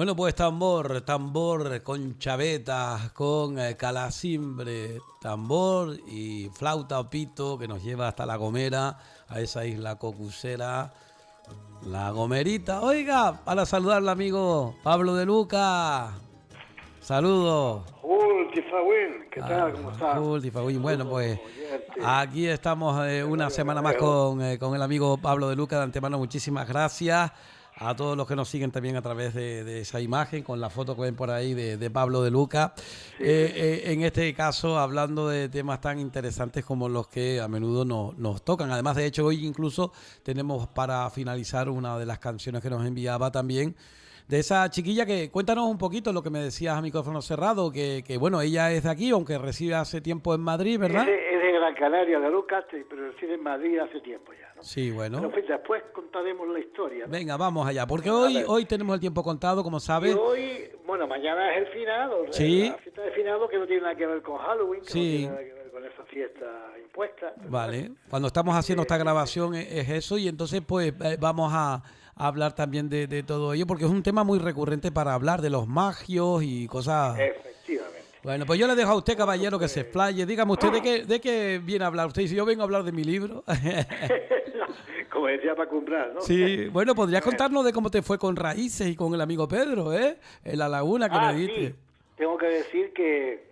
Bueno, pues tambor con chavetas, con calacimbre, tambor y flauta o pito que nos lleva hasta La Gomera, a esa isla cocucera, La Gomerita. Oiga, para saludar al amigo Pablo de Luca. Saludos. Tifawin, ¿qué tal? ¿Cómo estás? Bueno, Saludos, pues oyente aquí estamos de una Radio semana más Canario. con el amigo Pablo de Luca. De antemano, muchísimas gracias a todos los que nos siguen también a través de esa imagen, con la foto que ven por ahí de Pablo de Luca. Sí, sí. En este caso, hablando de temas tan interesantes como los que a menudo nos tocan. Además, de hecho, hoy incluso tenemos para finalizar una de las canciones que nos enviaba también de esa chiquilla. Que cuéntanos un poquito lo que me decías a micrófono cerrado, que bueno, ella es de aquí, aunque reside hace tiempo en Madrid, ¿verdad? Es de Gran Canaria, de Lucas, pero reside en Madrid hace tiempo ya, ¿no? Sí, Bueno, bueno. pues después contaremos la historia, ¿no? Venga, vamos allá, porque A hoy, ver, hoy tenemos el tiempo contado, como y sabes. hoy, bueno, mañana es el finado, la Sí, fiesta de finado que no tiene nada que ver con Halloween, que no tiene sí, nada que ver con esa fiesta impuesta, pero bueno. vale. Cuando estamos haciendo esta Eh, grabación es eso, y entonces pues vamos a hablar también de todo ello, porque es un tema muy recurrente para hablar de los magios y cosas. Efectivamente. Bueno, pues yo le dejo a usted, Bueno, caballero, que se pues explaye. Dígame usted de qué viene a hablar usted. Y si yo vengo a hablar de mi libro. como decía para comprar, ¿no? Sí, bueno, podrías Bueno. contarnos de cómo te fue con Raíces y con el amigo Pedro, ¿eh? En La Laguna que me diste. Sí, tengo que decir que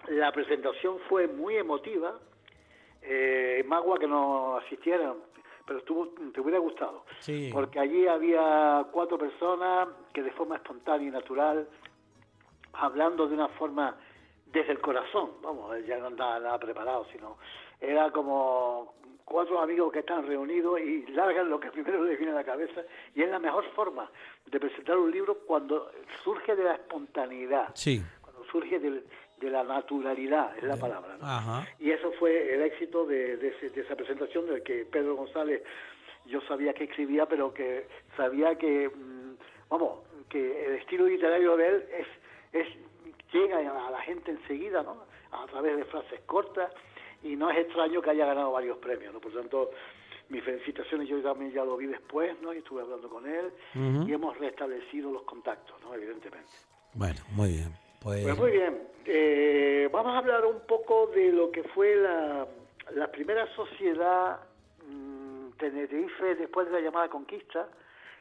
la presentación fue muy emotiva. Magua que no asistieran, pero te hubiera gustado. Sí. Porque allí había 4 personas que de forma espontánea y natural, hablando de una forma desde el corazón, vamos, ya no andaba nada preparado, sino era como 4 amigos que están reunidos y largan lo que primero les viene a la cabeza, y es la mejor forma de presentar un libro cuando surge de la espontaneidad, Sí. cuando surge de la naturalidad, es la palabra, ¿no? Ajá. Y eso fue el éxito de esa presentación, del que Pedro González, yo sabía que escribía, pero que sabía que, vamos, que el estilo literario de él es llega a la gente enseguida, ¿no? A través de frases cortas, y no es extraño que haya ganado varios premios, ¿no? Por tanto, mis felicitaciones. Yo también ya lo vi después, ¿no? Y estuve hablando con él, Ujú. y hemos restablecido los contactos, ¿no? Evidentemente. Bueno, muy bien. Pues muy bien. Vamos a hablar un poco de lo que fue la primera sociedad Tenerife después de la llamada conquista,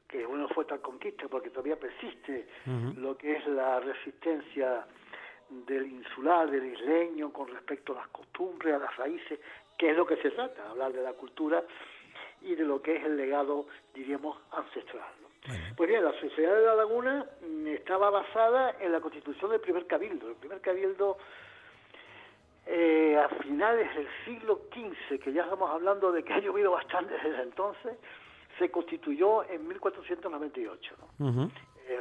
que bueno, fue tal conquista porque todavía persiste lo que es la resistencia del insular, del isleño, con respecto a las costumbres, a las raíces, que es lo que se trata, hablar de la cultura y de lo que es el legado, diríamos, ancestral, ¿no? Bueno. Pues bien, la Sociedad de la Laguna estaba basada en la constitución del primer cabildo. El primer cabildo, a finales del siglo XV, que ya estamos hablando de que ha llovido bastante desde entonces, se constituyó en 1498, ¿no? Ujú.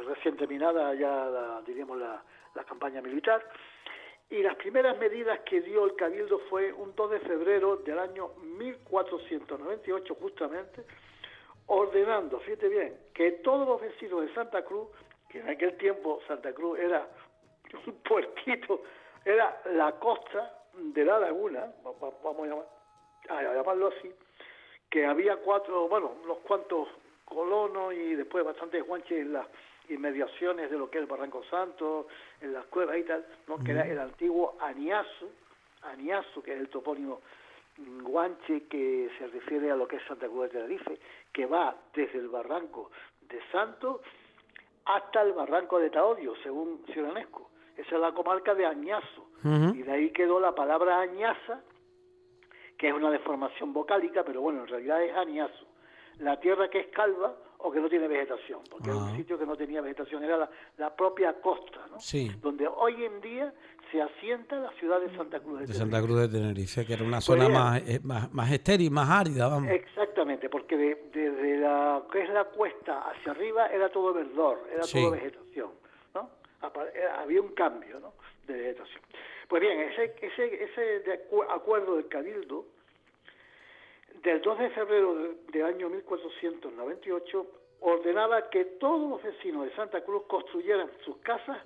Recién terminada ya, diríamos, la campaña militar. Y las primeras medidas que dio el Cabildo fue un 2 de febrero del año 1498, justamente, ordenando, fíjate bien, que todos los vecinos de Santa Cruz, que en aquel tiempo Santa Cruz era un puertito, era la costa de la laguna, vamos a llamarlo así, que había unos cuantos colonos y después bastantes guanches en las inmediaciones de lo que es el Barranco Santo, en las cuevas y tal, ¿no? Que era el antiguo Aniazu, que es el topónimo guanche que se refiere a lo que es Santa Cruz de Tenerife, que va desde el Barranco de Santo hasta el Barranco de Taodio, según Cioranesco. Esa es la comarca de Añazo, Ujú. y de ahí quedó la palabra Añaza, que es una deformación vocálica, pero bueno, en realidad es Añazo. La tierra que es calva o que no tiene vegetación, porque era un sitio que no tenía vegetación, era la propia costa, ¿no? Sí. Donde hoy en día se asienta la ciudad de Santa Cruz de De Santa Tenerife. Cruz de Tenerife, que era una Pues zona bien, más estéril, más árida, vamos. exactamente, porque desde la que es la cuesta hacia arriba era todo verdor, era todo Sí. vegetación, ¿no? Había un cambio, ¿no?, de vegetación. Pues bien, ese acuerdo del Cabildo del 2 de febrero del año 1498 ordenaba que todos los vecinos de Santa Cruz construyeran sus casas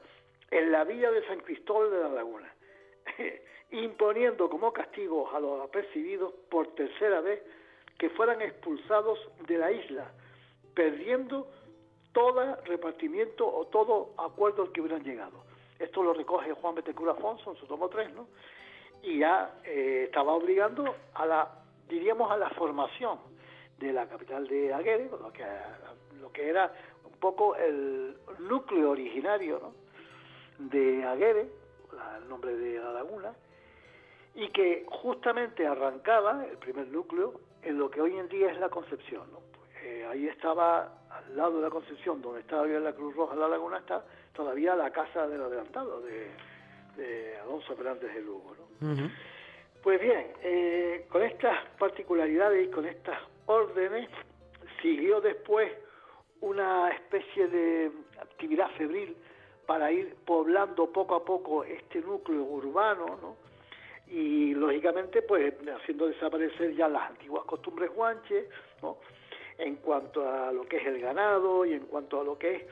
en la villa de San Cristóbal de la Laguna, imponiendo como castigo a los apercibidos por tercera vez que fueran expulsados de la isla, perdiendo todo repartimiento o todo acuerdo al que hubieran llegado. Esto lo recoge Juan Betancourt Afonso en su tomo 3, ¿no? Y ya estaba obligando a la formación de la capital de Aguere, lo que era un poco el núcleo originario, ¿no?, de Aguere, el nombre de la laguna, y que justamente arrancaba el primer núcleo en lo que hoy en día es la Concepción, ¿no? Ahí estaba, al lado de la Concepción, donde estaba bien la Cruz Roja, la laguna, está todavía la casa del adelantado de Alonso Fernández de Lugo, ¿no? Uh-huh. Pues bien, con estas particularidades y con estas órdenes siguió después una especie de actividad febril para ir poblando poco a poco este núcleo urbano, ¿no? Y lógicamente pues haciendo desaparecer ya las antiguas costumbres guanches, ¿no?, en cuanto a lo que es el ganado y en cuanto a lo que es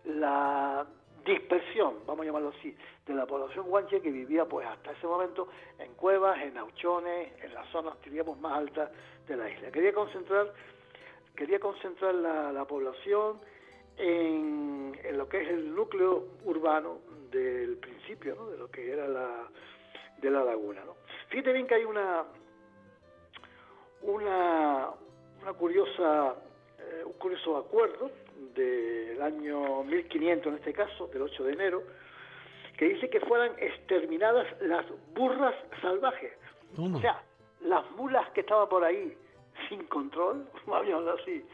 la dispersión, vamos a llamarlo así, de la población guanche que vivía pues hasta ese momento en cuevas, en auchones, en las zonas, diríamos, más altas de la isla. Quería concentrar la población en lo que es el núcleo urbano del principio, ¿no?, de lo que era de la laguna, ¿no? Fíjate bien que hay un curioso acuerdo del año 1500, en este caso, del 8 de enero, que dice que fueran exterminadas las burras salvajes. O sea, las mulas que estaban por ahí sin control, vamos a llamarlo así,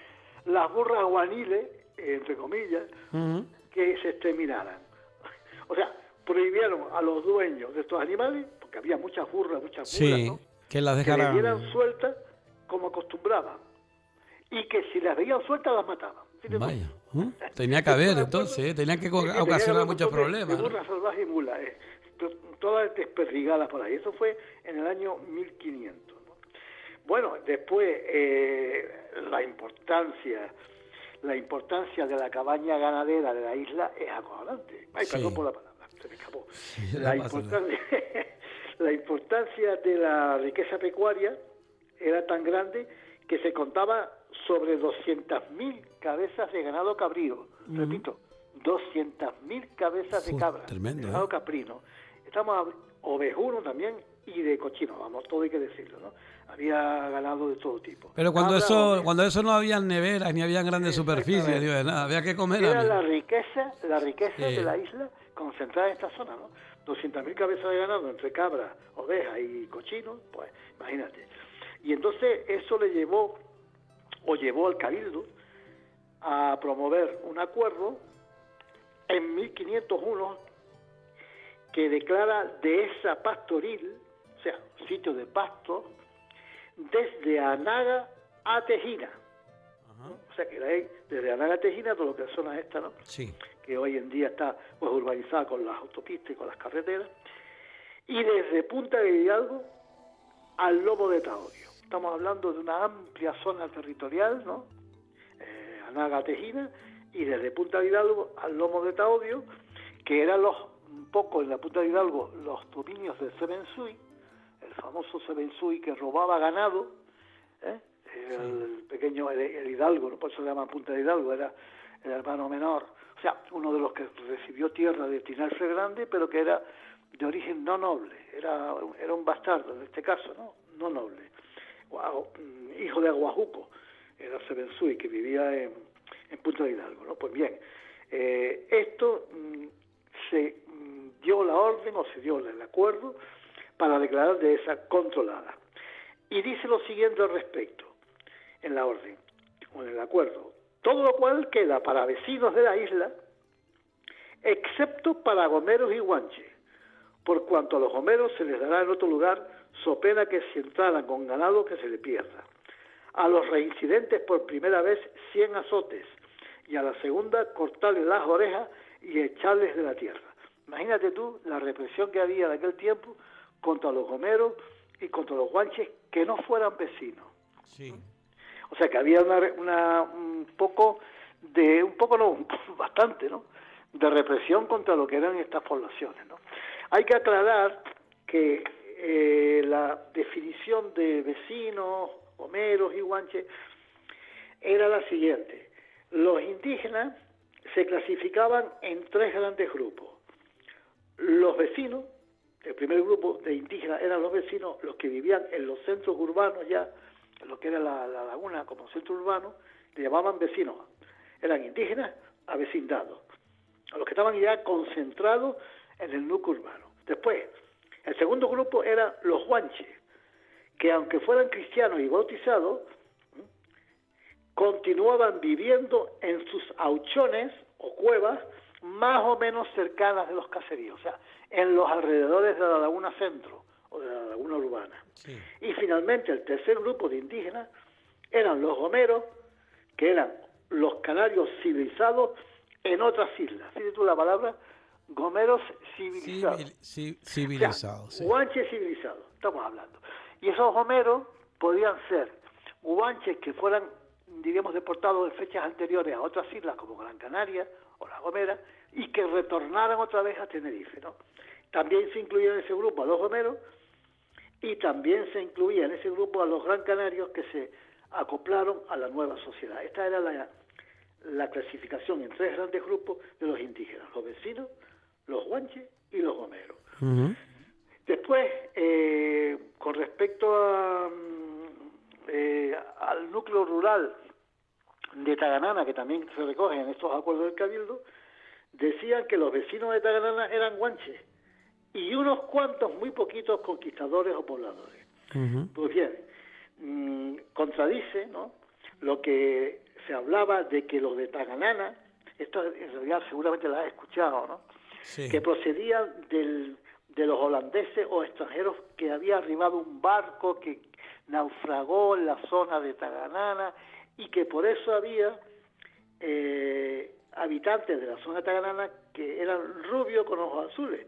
las burras guaniles, entre comillas, uh-huh, que se exterminaran. O sea, prohibieron a los dueños de estos animales, porque había muchas burras, muchas mulas, ¿no?, que las dejaran, que les dieran sueltas como acostumbraban, y que si las veían sueltas las mataban. Vaya, tenía que haber entonces, tenía que ocasionar muchos problemas. De burras salvajes y mulas, todas desperdigadas por ahí. Eso fue en el año 1500, ¿no? Bueno, después la importancia de la cabaña ganadera de la isla es acojonante. Ay, sí. Perdón por la palabra, se me escapó. Sí, la importancia de la riqueza pecuaria era tan grande que se contaba sobre 200.000 cabezas de ganado cabrío. Uh-huh. Repito, 200.000 cabezas de cabra, tremendo, de ganado caprino. Estamos ovejuno también y de cochino, vamos, todo hay que decirlo, ¿no? Había ganado de todo tipo. Pero cuando eso no había neveras ni había grandes superficies, ni nada, había que comer. Era la riqueza de la isla concentrada en esta zona, ¿no? 200.000 cabezas de ganado entre cabras, ovejas y cochinos, pues imagínate. Y entonces eso llevó al Cabildo a promover un acuerdo en 1501 que declara dehesa pastoril, o sea, sitio de pasto, desde Anaga a Tejina. Uh-huh. O sea, que desde Anaga a Tejina, todo lo que es zona esta, ¿no? Sí. Que hoy en día está pues urbanizada con las autopistas y con las carreteras, y desde Punta de Hidalgo al Lomo de Taodio. Estamos hablando de una amplia zona territorial, ¿no? Anaga, Tejina, y desde Punta de Hidalgo al Lomo de Taodio, que eran un poco en la Punta de Hidalgo los dominios de Sebensui, el famoso Sebensui que robaba ganado, el pequeño, el Hidalgo, ¿no? Por eso se llama Punta de Hidalgo, era el hermano menor, o sea, uno de los que recibió tierra de Tinalfre Grande, pero que era de origen no noble, era un bastardo en este caso, no noble. Hijo de Aguajuco, era Sebensui, que vivía en Punta de Hidalgo, ¿no? Pues bien, esto se dio la orden, o se dio el acuerdo, para declarar dehesa controlada. Y dice lo siguiente al respecto, en la orden, o en el acuerdo: todo lo cual queda para vecinos de la isla, excepto para gomeros y guanches, por cuanto a los gomeros se les dará en otro lugar, so pena que si entraran con ganado que se le pierda. A los reincidentes por primera vez 100 azotes, y a la segunda cortarles las orejas y echarles de la tierra. Imagínate tú la represión que había en aquel tiempo contra los gomeros y contra los guanches que no fueran vecinos. Sí. O sea que había bastante, ¿no?, de represión contra lo que eran estas poblaciones, ¿no? Hay que aclarar que la definición de vecinos, gomeros y guanches era la siguiente: los indígenas se clasificaban en 3 grandes grupos. Los vecinos, el primer grupo de indígenas eran los vecinos, los que vivían en los centros urbanos ya, en lo que era la laguna como centro urbano, le llamaban vecinos. Eran indígenas avecindados, a los que estaban ya concentrados en el núcleo urbano. Después, el segundo grupo eran los guanches, que aunque fueran cristianos y bautizados, continuaban viviendo en sus auchones o cuevas más o menos cercanas de los caseríos, o sea, en los alrededores de la laguna centro o de la laguna urbana. Sí. Y finalmente el tercer grupo de indígenas eran los gomeros, que eran los canarios civilizados en otras islas. Fíjate tú la palabra, gomeros civilizados. Civilizados. O sea, guanches civilizados, estamos hablando. Y esos gomeros podían ser guanches que fueran, diríamos, deportados en fechas anteriores a otras islas como Gran Canaria o La Gomera y que retornaran otra vez a Tenerife, ¿no? También se incluía en ese grupo a los gomeros y también se incluía en ese grupo a los gran canarios que se acoplaron a la nueva sociedad. Esta era la clasificación en 3 grandes grupos de los indígenas: los vecinos, los guanches y los gomeros. Uh-huh. Después, con respecto al núcleo rural de Taganana, que también se recoge en estos acuerdos del Cabildo, decían que los vecinos de Taganana eran guanches y unos cuantos, muy poquitos, conquistadores o pobladores. Uh-huh. Pues bien, contradice, ¿no?, lo que se hablaba de que los de Taganana, esto en realidad seguramente lo has escuchado, ¿no?, sí, que procedían de los holandeses o extranjeros, que había arribado un barco que naufragó en la zona de Taganana y que por eso había habitantes de la zona de Taganana que eran rubios con ojos azules.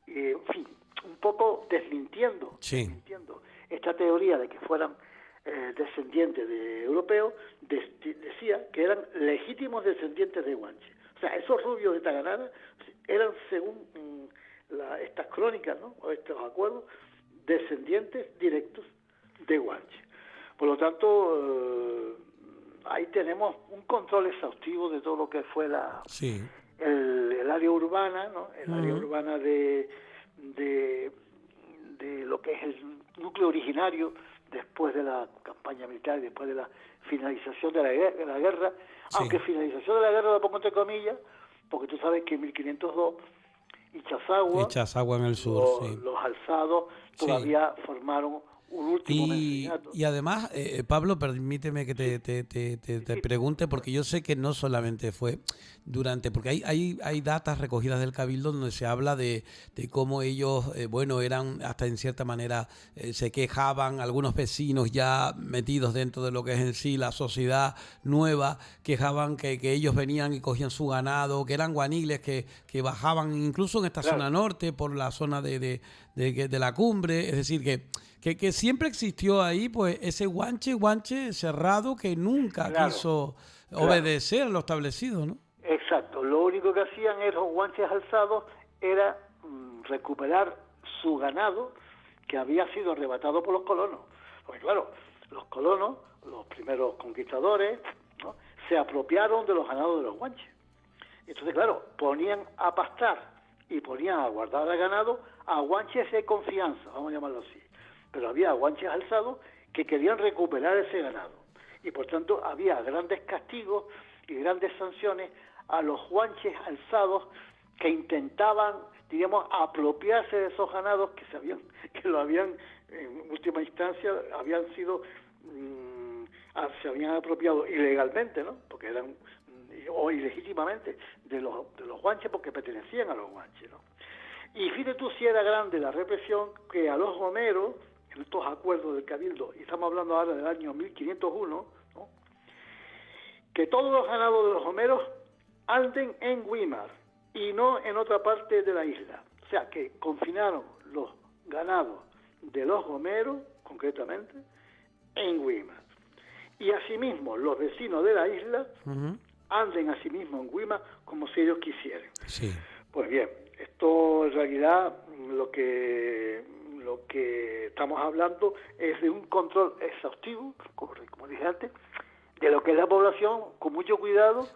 En fin, un poco desmintiendo esta teoría de que fueran descendientes de europeos, decía que eran legítimos descendientes de guanches. O sea, esos rubios de Taganana eran, según estas crónicas, ¿no?, o estos acuerdos, descendientes directos de guanches. Por lo tanto, ahí tenemos un control exhaustivo de todo lo que fue el área urbana, ¿no?, el área urbana de lo que es el núcleo originario después de la campaña militar y después de la finalización de la guerra, sí, aunque finalización de la guerra lo pongo entre comillas, porque tú sabes que en 1502 Ichazagua en el sur, los alzados todavía formaron un último mencionato. Y además, Pablo, permíteme que te pregunte, porque yo sé que no solamente fue porque hay datas recogidas del Cabildo donde se habla de cómo ellos, eran hasta en cierta manera, se quejaban, algunos vecinos ya metidos dentro de lo que es en sí la sociedad nueva, quejaban que ellos venían y cogían su ganado, que eran guaniles que bajaban incluso en esta zona norte, por la zona de la cumbre, es decir, que siempre existió ahí pues ese guanche cerrado que nunca quiso obedecer a lo establecido, ¿no? Exacto, lo único que hacían los guanches alzados era recuperar su ganado que había sido arrebatado por los colonos. Porque claro, los colonos, los primeros conquistadores, ¿no?, se apropiaron de los ganados de los guanches. Entonces, claro, ponían a pastar y ponían a guardar el ganado a guanches de confianza, vamos a llamarlo así. Pero había guanches alzados que querían recuperar ese ganado. Y por tanto había grandes castigos y grandes sanciones a los guanches alzados que intentaban, digamos, apropiarse de esos ganados que lo habían, en última instancia, se habían apropiado ilegalmente, ¿no?, porque eran, o ilegítimamente, de los guanches, porque pertenecían a los guanches, ¿no? Y fíjate tú si era grande la represión, que a los gomeros, en estos acuerdos del Cabildo, y estamos hablando ahora del año 1501, ¿no?, que todos los ganados de los gomeros anden en Güímar y no en otra parte de la isla. O sea, que confinaron los ganados de los gomeros, concretamente, en Güímar. Y asimismo, los vecinos de la isla anden asimismo en Güímar como si ellos quisieran. Sí. Pues bien, esto en realidad lo que estamos hablando es de un control exhaustivo, como dije antes, de lo que es la población, con mucho cuidado,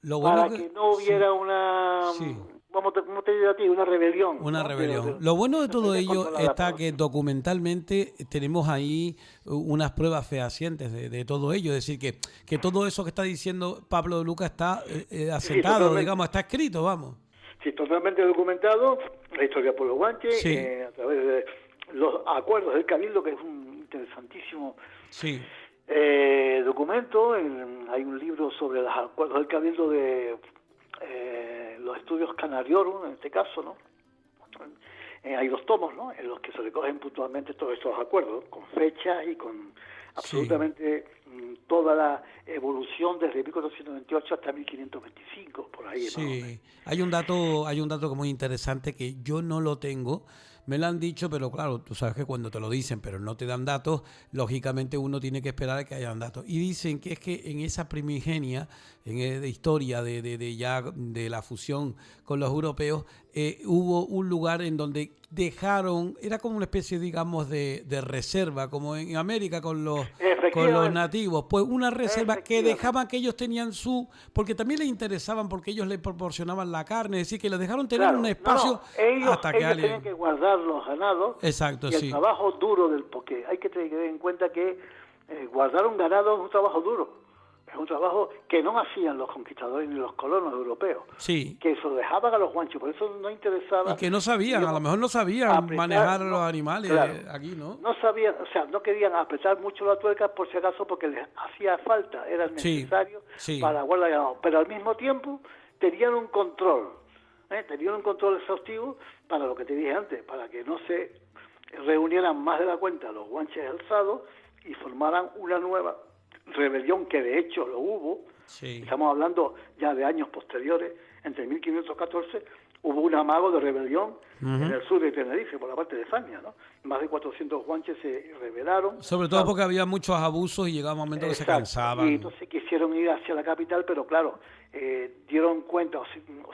Lo bueno para que no sí, hubiera una, sí. ¿cómo te digo a ti? Una rebelión, Una ¿no? rebelión. Lo bueno de Se todo podía ello controlar la está que población. documentalmente tenemos ahí unas pruebas fehacientes de todo ello. Es decir, que todo eso que está diciendo Pablo de Luca está Sí, sí, asentado, digamos, totalmente. está escrito, vamos. Sí, totalmente documentado, la historia de Pueblo Guanche, Sí, a través de los acuerdos del Cabildo, que es un interesantísimo sí, documento. Hay un libro sobre los acuerdos del Cabildo de los estudios Canariorum, en este caso, ¿no? Hay 2 tomos, ¿no?, en los que se recogen puntualmente todos estos acuerdos, con fechas y con sí. absolutamente toda la evolución desde 1498 hasta 1525, por ahí más o menos. Sí, hay un dato que muy interesante que yo no lo tengo. Me lo han dicho, pero claro, tú sabes que cuando te lo dicen, pero no te dan datos, lógicamente uno tiene que esperar a que hayan datos. Y dicen que es que en esa primigenia, de historia de ya de la fusión con los europeos, hubo un lugar en donde dejaron, era como una especie, digamos, de reserva, como en América con los Efectivamente, nativos, pues una reserva que efectivamente. dejaban que ellos tenían porque también les interesaban, porque ellos les proporcionaban la carne, es decir, que les dejaron tener un Claro, no, espacio no, ellos, hasta que ellos tenían que alguien... guardar los ganados Exacto, y el sí. trabajo duro porque hay que tener en cuenta que guardar un ganado es un trabajo duro, es un trabajo que no hacían los conquistadores ni los colonos europeos, Sí. que se lo dejaban a los guanchos, por eso no Y interesaba, que no sabían, a lo digamos, mejor no sabían apretar, manejar a los no, claro, animales aquí, ¿no? no sabían, o sea, no querían apretar mucho la tuerca por si acaso porque les hacía falta, era Sí, necesario sí. para guardar ganado, pero al mismo tiempo tenían un control, tenían un control exhaustivo para lo que te dije antes, para que no se reunieran más de la cuenta los guanches alzados y formaran una nueva rebelión, que de hecho lo hubo. Sí. Estamos hablando ya de años posteriores. Entre 1514 hubo un amago de rebelión en Ujú. el sur de Tenerife, por la parte de España, ¿no? Más de 400 guanches se rebelaron, Sobre todo claro. porque había muchos abusos y llegaba un momento que se Exacto, y cansaban. entonces quisieron ir hacia la capital, pero claro, dieron cuenta, o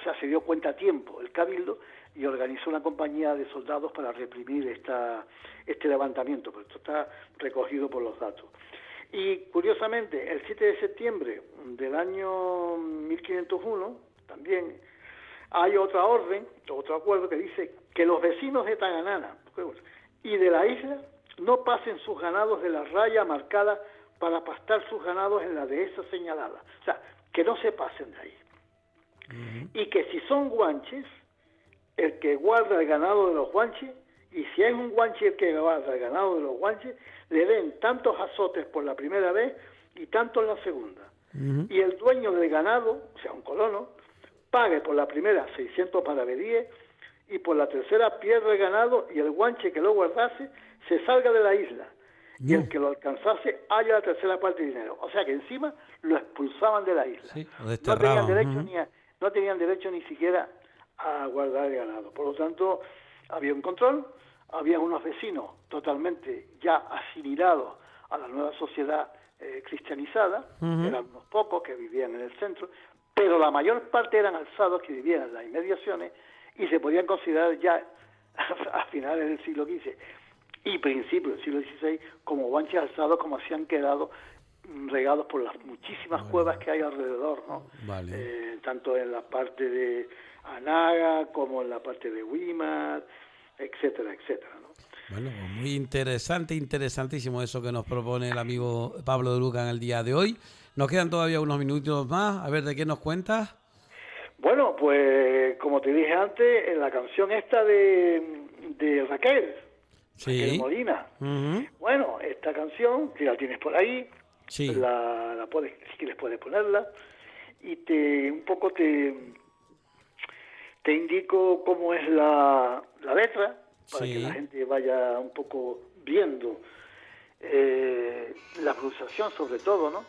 sea, se dio cuenta a tiempo el Cabildo y organizó una compañía de soldados para reprimir este levantamiento, pero esto está recogido por los datos. Y curiosamente, el 7 de septiembre del año 1501, también hay otra orden, otro acuerdo que dice que los vecinos de Taganana y de la isla no pasen sus ganados de la raya marcada para pastar sus ganados en la dehesa señalada. O sea, que no se pasen de ahí. Ujú. Y que si son guanches, el que guarda el ganado de los guanches, y si es un guanche el que guarda el ganado de los guanches, le den tantos azotes por la primera vez y tantos la segunda. Ujú. Y el dueño del ganado, o sea, un colono, pague por la primera 600 maravedíes y por la tercera pierde el ganado y el guanche que lo guardase se salga de la isla y el No. que lo alcanzase haya la tercera parte de dinero. O sea que encima lo expulsaban de la isla. Sí, lo No tenían desterraban. derecho Ujú. no tenían derecho ni siquiera a guardar el ganado. Por lo tanto, había un control, había unos vecinos totalmente ya asimilados a la nueva sociedad cristianizada, Ujú. eran unos pocos que vivían en el centro, pero la mayor parte eran alzados que vivían en las inmediaciones y se podían considerar ya a finales del siglo XV y principios del siglo XVI como guanches alzados, como se han quedado regados por las muchísimas Vale, cuevas que hay alrededor, ¿no? vale. Tanto en la parte de Anaga como en la parte de Weimar, etcétera, etcétera, ¿no? Bueno, pues muy interesante, interesantísimo eso que nos propone el amigo Pablo de Luca en el día de hoy. Nos quedan todavía unos minutos más. A ver, ¿de qué nos cuentas? Bueno, pues como te dije antes, en la canción esta de Raquel Sí. Molina. Ujú. Bueno, esta canción, si la tienes por ahí, Sí. la puedes, si quieres puedes ponerla, y un poco te indico cómo es la letra, para que la Sí. gente vaya un poco viendo la pronunciación sobre todo, ¿no?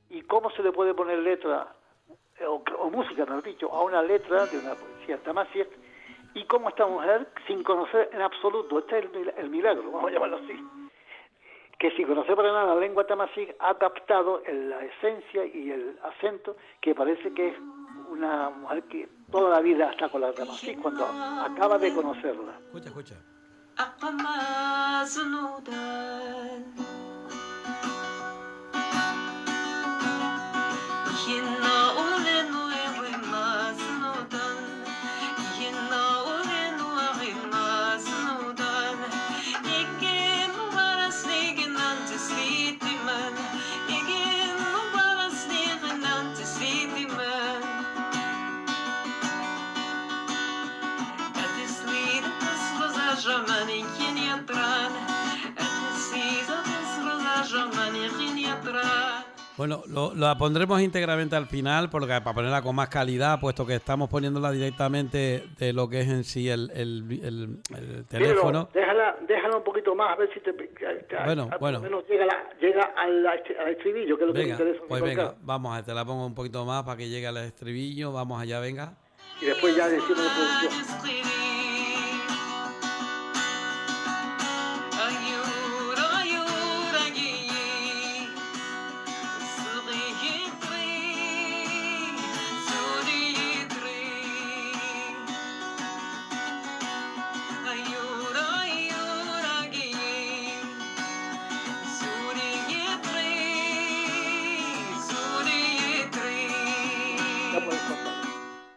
Y cómo se le puede poner letra, o música, mejor dicho, a una letra de una poesía Tamasiek, y cómo esta mujer, sin conocer en absoluto, este es el milagro, vamos a llamarlo así, que sin conocer para nada la lengua tamasí ha captado la esencia y el acento que parece que es una mujer que toda la vida está con la tamasí cuando acaba de conocerla. Escucha, escucha. Bueno, la pondremos íntegramente al final porque para ponerla con más calidad, puesto que estamos poniéndola directamente de lo que es en sí el teléfono. Sí, déjala un poquito más, a ver si Bueno. por lo menos llega al estribillo, que es lo que me interesa. Pues venga, vamos, te la pongo un poquito más para que llegue al estribillo. Vamos allá, venga. Y después ya decimos de producción.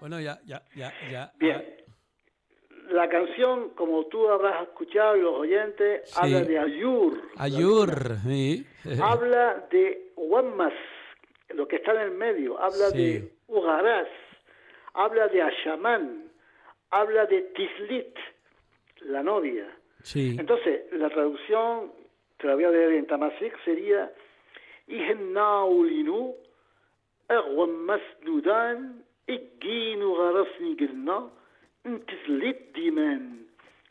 Bueno, ya. Bien. La canción, como tú habrás escuchado y los oyentes, Sí. habla de Ayur. Ayur, sí. Habla de Wammas, lo que está en el medio. Habla Sí. de Ugaraz. Habla de Ashamán. Habla de Tislit, la novia. Sí. Entonces, la traducción, te la voy a leer en Tamasik, sería Ihennaulinu, Wammas Nudan, Igin Ugaraz Nigirna, Tislit Diman,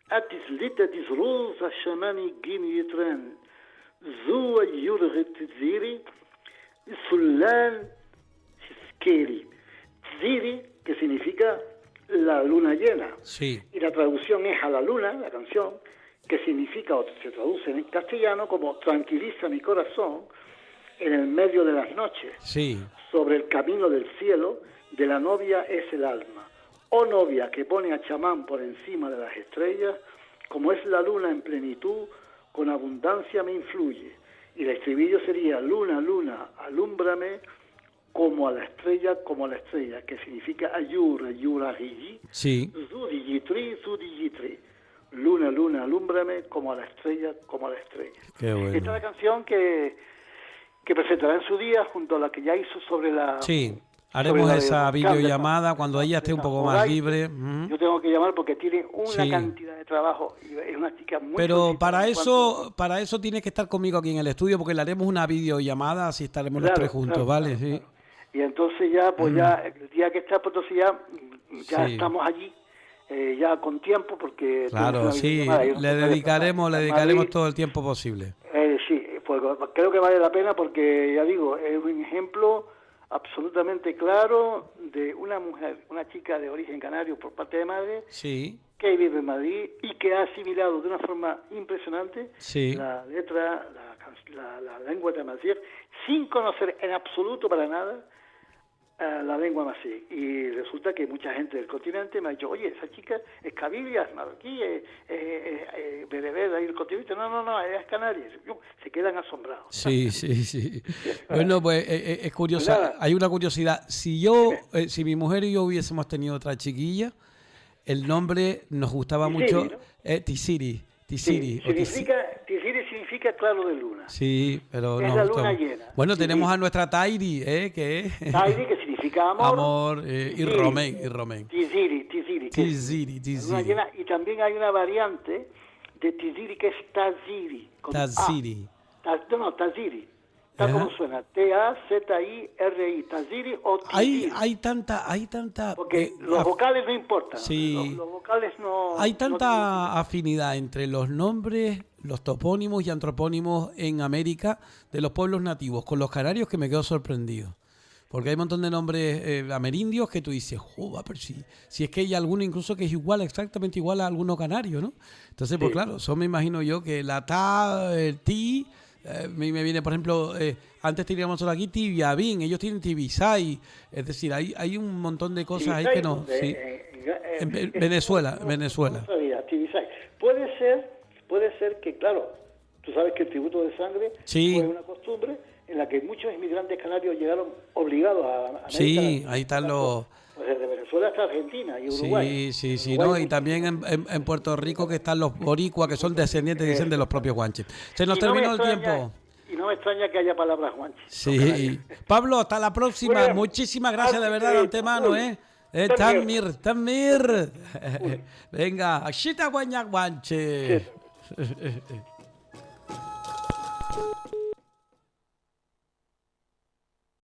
Atislit Atisruz, Ashaman Igin Yitran, Zu Ayurgit Tziri, Sulan Skeri. Tziri, que significa la luna llena. Sí. Y la traducción es a la luna, la canción, que significa, o se traduce en castellano como tranquiliza mi corazón en el medio de las noches. Sí. Sobre el camino del cielo, de la novia es el alma. Oh novia que pone a chamán por encima de las estrellas, como es la luna en plenitud, con abundancia me influye. Y el estribillo sería, luna, luna, alúmbrame, como a la estrella, que significa ayur, ayuragiji, Sí. zudiyitri. Luna, luna, alúmbrame, como a la estrella, Qué bueno. Esta es la canción que presentará en su día junto a la que ya hizo sobre la... Sí. Haremos esa videollamada cuando ella esté un poco más Moray. libre. Yo tengo que llamar porque tiene una Sí. cantidad de trabajo y es una chica muy Pero solícita para eso tienes que estar conmigo aquí en el estudio porque le haremos una videollamada, así estaremos los Claro, tres juntos, claro, ¿vale? claro, Sí. claro. Y entonces ya, pues ya, el día que está, pues entonces ya Sí. estamos allí, ya con tiempo, porque... Claro, tenemos una sí, videollamada y no le se puede dedicaremos pasar. Madrid, todo el tiempo posible. Sí, pues creo que vale la pena porque, ya digo, es un ejemplo absolutamente claro de una mujer, una chica de origen canario por parte de madre, Sí, que vive en Madrid y que ha asimilado de una forma impresionante sí. la letra, la lengua tamasí, sin conocer en absoluto para nada la lengua masí. Y resulta que mucha gente del continente me ha dicho, oye, esa chica es cabilia, es marroquí, es bereber ahí el continente. No, ella es canaria. Se quedan asombrados. Sí. Bueno, pues es curioso. Pues nada. Hay una curiosidad. Si mi mujer y yo hubiésemos tenido otra chiquilla, el nombre nos gustaba Tisiri, mucho. ¿no? Tisiri. Sí, Tisiri significa claro de luna. Sí, pero Es nos la gustó. luna llena. Bueno, Tisiri. tenemos a nuestra Tairi, que es Tairi, que significa amor. amor, y Tisiri. Romén. Tisiri. que es luna llena. Y también hay una variante de Tisiri que es Taziri. con A. Taziri. Taziri. Tal como suena. T-A-Z-I-R-I. Taziri o Tisiri. Hay tanta Porque los vocales no importan. Sí. Los vocales no... Hay no tanta afinidad entre los nombres, los topónimos y antropónimos en América de los pueblos nativos con los canarios que me quedo sorprendido. Porque hay un montón de nombres amerindios que tú dices, joder, pero si es que hay alguno incluso que es igual, exactamente igual a alguno canario, ¿no? Entonces, pues claro, eso me imagino yo que la ta, el ti, me viene, por ejemplo, antes teníamos nosotros aquí Tibiabín, ellos tienen Tibisay, es decir, hay un montón de cosas ahí que no... Sí. En Venezuela. No sabía, Tibisay. Puede ser que, claro, tú sabes que el tributo de sangre fue una costumbre en la que muchos inmigrantes canarios llegaron obligados a América. Sí, ahí están los... Pues desde Venezuela hasta Argentina y Uruguay. Sí, no, y también en Puerto Rico que están los boricuas que son descendientes, dicen, de los propios guanches. Se nos terminó el tiempo. Y no me extraña que haya palabras guanches. Sí. Pablo, hasta la próxima. Bueno, muchísimas gracias de verdad de antemano, Tamir. Venga, Ashita Guanche.